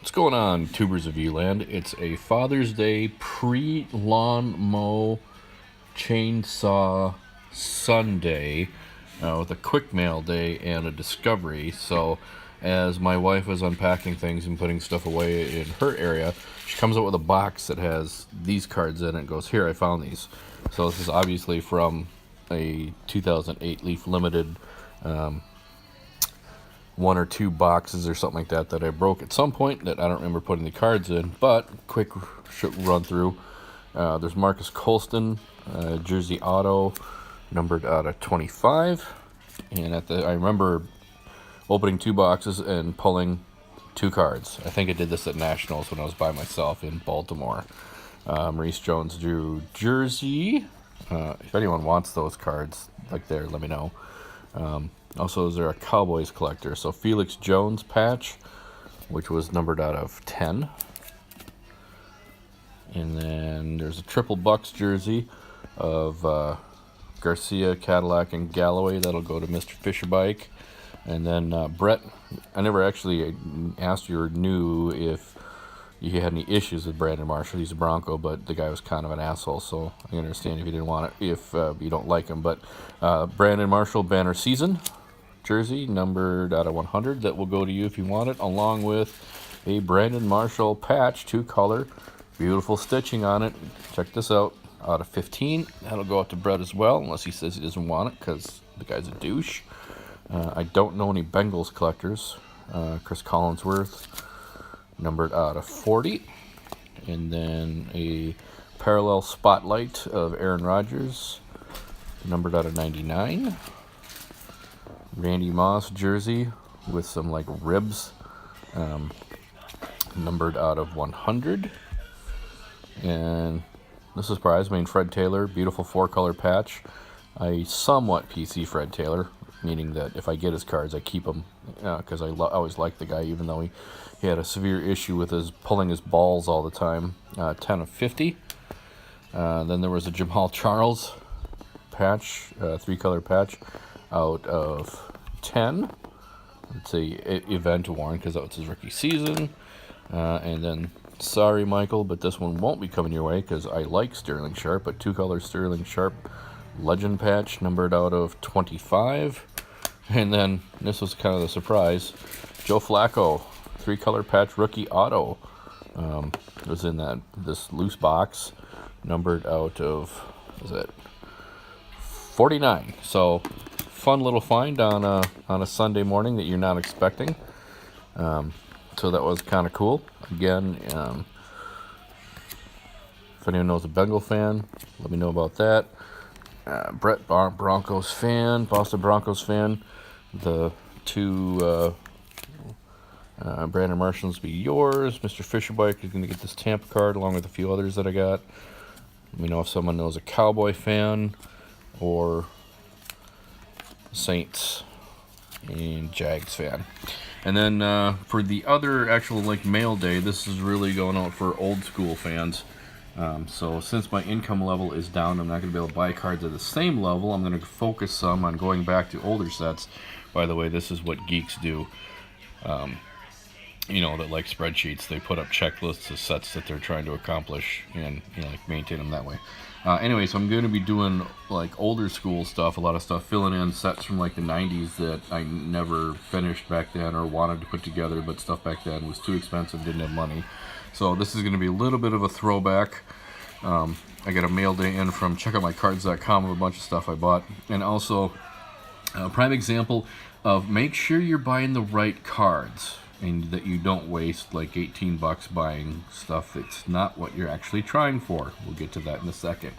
What's going on, Tubers of Uland? It's a Father's Day pre-lawn mow chainsaw Sunday with a quick mail day and a discovery. So, as my wife was unpacking things and putting stuff away in her area, she comes up with a box that has these cards in it and goes, "Here, I found these." So, this is obviously from a 2008 Leaf Limited. One or two boxes or something like that I broke at some point that I don't remember putting the cards in. But quick run through. There's Marcus Colston, jersey auto, numbered out of 25. And I remember opening two boxes and pulling two cards. I think I did this at Nationals when I was by myself in Baltimore. Maurice Jones-Drew jersey. If anyone wants those cards, like there, let me know. Also, is there a Cowboys collector? So Felix Jones patch, which was numbered out of 10. And then there's a triple Bucks jersey of Garcia, Cadillac, and Galloway. That'll go to Mr. Fisherbike. And then Brett, I never actually asked you or knew if you had any issues with Brandon Marshall. He's a Bronco, but the guy was kind of an asshole, so I understand if you didn't want it, if you don't like him. But Brandon Marshall banner season jersey, numbered out of 100, that will go to you if you want it, along with a Brandon Marshall patch, 2-color, beautiful stitching on it. Check this out, out of 15. That'll go out to Brett as well, unless he says he doesn't want it, because the guy's a douche. I don't know any Bengals collectors. Chris Collinsworth, numbered out of 40. And then a parallel spotlight of Aaron Rodgers, numbered out of 99. Randy Moss jersey with some like ribs, numbered out of 100. And no surprise, Fred Taylor, beautiful 4-color patch. I somewhat PC Fred Taylor, meaning that if I get his cards, I keep them, because I always liked the guy, even though he had a severe issue with his pulling his balls all the time. 10 of 50. Then there was a Jamal Charles patch, 3-color patch, out of 10. It's a event worn because that was his rookie season. And then, sorry Michael, but this one won't be coming your way because I like Sterling Sharp, but 2-color Sterling Sharp legend patch, numbered out of 25. And then this was kind of the surprise, Joe Flacco 3-color patch rookie auto, was in this loose box, numbered out of, what is it, 49. So fun little find on a Sunday morning that you're not expecting. So that was kind of cool. Again, if anyone knows a Bengal fan, let me know about that. Brett Broncos fan, Boston Broncos fan. The two Brandon Marshalls be yours. Mr. Fisherbike is going to get this Tampa card along with a few others that I got. Let me know if someone knows a Cowboy fan or Saints and Jags fan. And then for the other actual mail day, this is really going out for old school fans. So since my income level is down, I'm not going to be able to buy cards at the same level. I'm going to focus some on going back to older sets. By the way, this is what geeks do. That like spreadsheets, they put up checklists of sets that they're trying to accomplish and maintain them that way. Anyway, so I'm going to be doing older school stuff, a lot of stuff, filling in sets from the 90s that I never finished back then or wanted to put together, but stuff back then was too expensive, didn't have money. So this is going to be a little bit of a throwback. I got a mail day in from checkoutmycards.com of a bunch of stuff I bought, and also a prime example of make sure you're buying the right cards and that you don't waste $18 buying stuff that's not what you're actually trying for. We'll get to that in a second.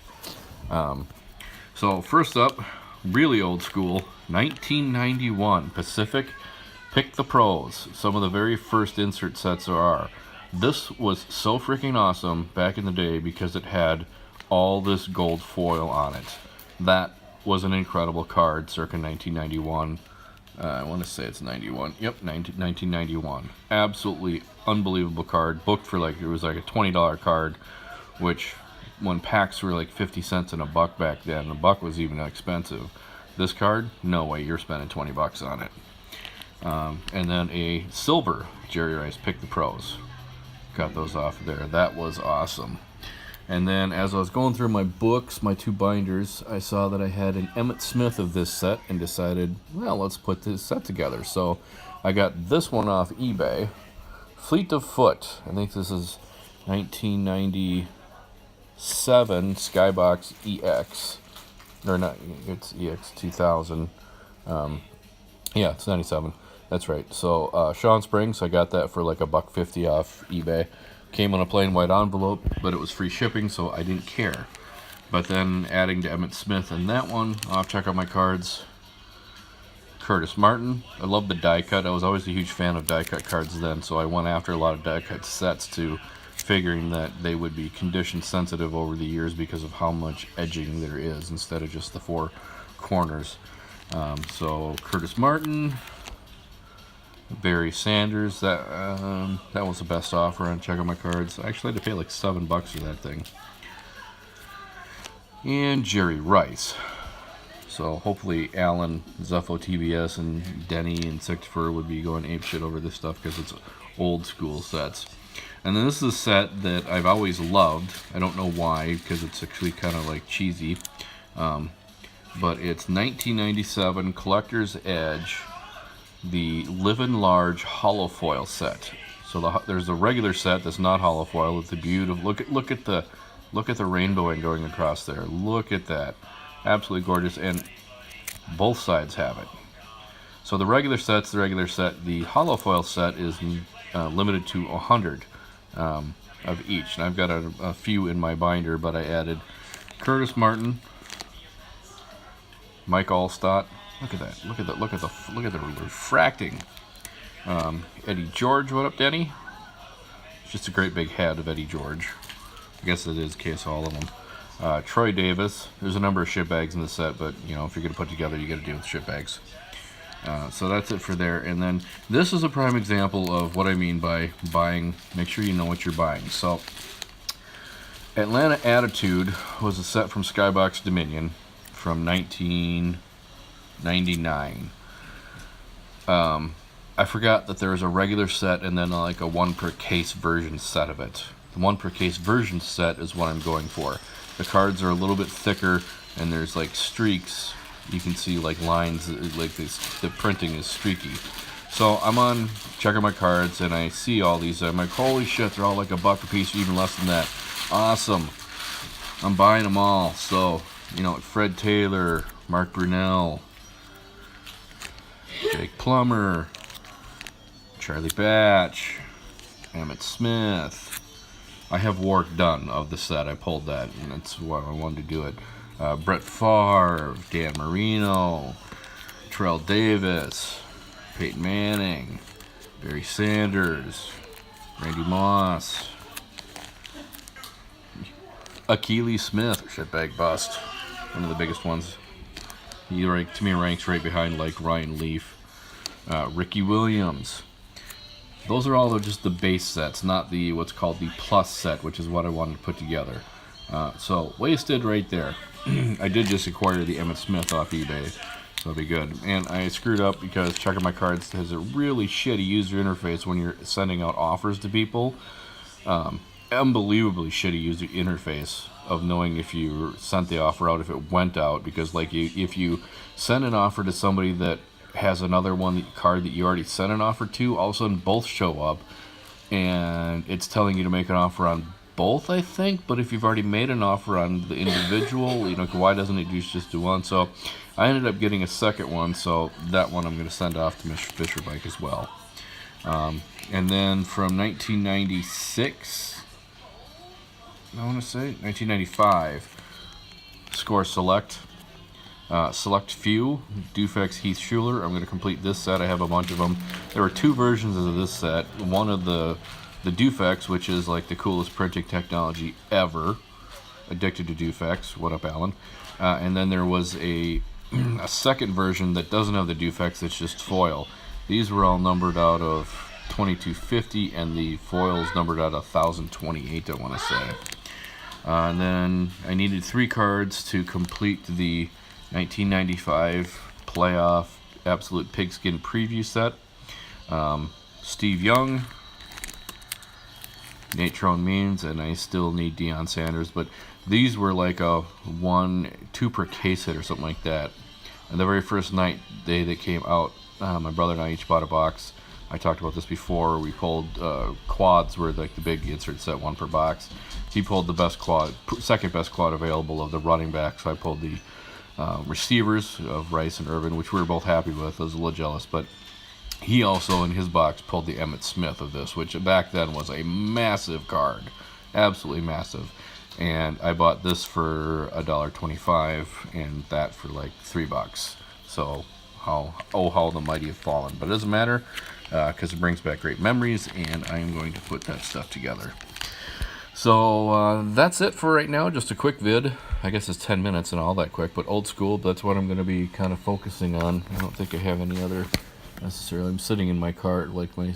So first up, really old school, 1991 Pacific Pick the Pros. Some of the very first insert sets there are. This was so freaking awesome back in the day because it had all this gold foil on it. That was an incredible card circa 1991. I want to say it's 91. Yep, 1991. Absolutely unbelievable card. Booked for it was a $20 card, which when packs were 50 cents and $1 back then, the buck was even expensive. This card, no way you're spending $20 on it. And then a silver Jerry Rice Pick the Pros. got those off there. That was awesome. And then as I was going through my books, my 2 binders, I saw that I had an Emmitt Smith of this set and decided, well, let's put this set together. So I got this one off eBay. Fleet of Foot. I think this is 1997 Skybox EX. Or not, it's EX 2000. Yeah, it's 97. That's right. So Sean Springs, I got that for like $1.50 off eBay. Came on a plain white envelope, but it was free shipping, so I didn't care. But then adding to Emmitt Smith and that one, I'll have to check out my cards. Curtis Martin. I love the die cut. I was always a huge fan of die cut cards then, so I went after a lot of die cut sets too, figuring that they would be condition sensitive over the years because of how much edging there is instead of just the 4 corners. So Curtis Martin, Barry Sanders, that was the best offer on Check Out My Cards. I actually had to pay like $7 for that thing. And Jerry Rice. So hopefully Alan, Zuffo TBS, and Denny and Sixfer would be going apeshit over this stuff because it's old school sets. And then this is a set that I've always loved. I don't know why, because it's actually kind of like cheesy. But it's 1997 Collector's Edge, the Livin' Large hollow foil set. So there's a regular set that's not hollow foil. It's a beautiful look at the rainbowing going across there. Look at that, absolutely gorgeous, and both sides have it. So the regular set's the regular set. The hollow foil set is limited to 100 of each, and I've got a few in my binder, but I added Curtis Martin, Mike Allstott. Look at that. Look at the refracting. Eddie George. What up, Denny? It's just a great big head of Eddie George. I guess it is case all of them. Troy Davis. There's a number of shit bags in the set, but you know, if you're gonna put together, you got to deal with shit bags. So that's it for there. And then this is a prime example of what I mean by buying. Make sure you know what you're buying. So Atlanta Attitude was a set from Skybox Dominion from 1999. I forgot that there was a regular set and then like a 1 per case version set of it. The 1 per case version set is what I'm going for. The cards are a little bit thicker and there's like streaks. You can see like lines, like this, the printing is streaky. So I'm on Check Out My Cards and I see all these. I'm like, holy shit, they're all like $1 a piece, or even less than that. Awesome. I'm buying them all. So, you know, Fred Taylor, Mark Brunell, Jake Plummer, Charlie Batch, Emmitt Smith. I have work done of the set. I pulled that, and that's why I wanted to do it. Brett Favre, Dan Marino, Terrell Davis, Peyton Manning, Barry Sanders, Randy Moss, Akili Smith, shitbag bust, one of the biggest ones. He to me ranks right behind like Ryan Leaf, Ricky Williams. Those are all just the base sets, not the what's called the plus set, which is what I wanted to put together. So wasted right there. I did just acquire the Emmitt Smith off eBay, so it'll be good. And I screwed up because Check Out My Cards has a really shitty user interface when you're sending out offers to people. Unbelievably shitty user interface of knowing if you sent the offer out, if it went out, because like if you send an offer to somebody that has another card that you already sent an offer to, all of a sudden both show up and it's telling you to make an offer on both, I think. But if you've already made an offer on the individual, you know, why doesn't it just do one? So I ended up getting a second one, so that one I'm going to send off to Mr. Fisher Bike as well. And then from 1996, I want to say 1995, Score Select. Select Few, Dufex Heath Schuler. I'm going to complete this set. I have a bunch of them. There were 2 versions of this set. One of the Dufex, which is like the coolest printing technology ever. Addicted to Dufex. What up, Alan? And then there was a second version that doesn't have the Dufex. It's just foil. These were all numbered out of 2250, and the foils numbered out of 1028, I want to say. And then I needed 3 cards to complete the 1995 playoff absolute pigskin preview set. Steve Young, Nate Trone Means, and I still need Deion Sanders. But these were like a 2 per case hit or something like that. And the very first night they came out, my brother and I each bought a box. I talked about this before. We pulled quads, were like the big insert set, 1 per box. He pulled the best quad, second best quad available of the running back. So I pulled the receivers of Rice and Irvin, which we were both happy with. I was a little jealous, but he also in his box pulled the Emmitt Smith of this, which back then was a massive card, absolutely massive. And I bought this for $1.25 and that for like $3. So how the mighty have fallen. But it doesn't matter because it brings back great memories, and I'm going to put that stuff together. So that's it for right now. Just a quick vid. I guess it's 10 minutes and all that quick, but old school. That's what I'm going to be kind of focusing on. I don't think I have any other necessarily. I'm sitting in my car, like my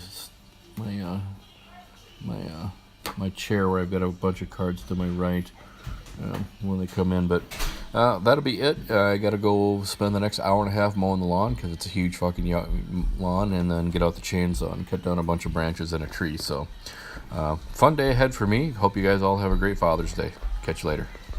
chair, where I've got a bunch of cards to my right when they come in. But that'll be it. I got to go spend the next hour and a half mowing the lawn because it's a huge fucking lawn, and then get out the chainsaw and cut down a bunch of branches and a tree. So fun day ahead for me. Hope you guys all have a great Father's Day. Catch you later.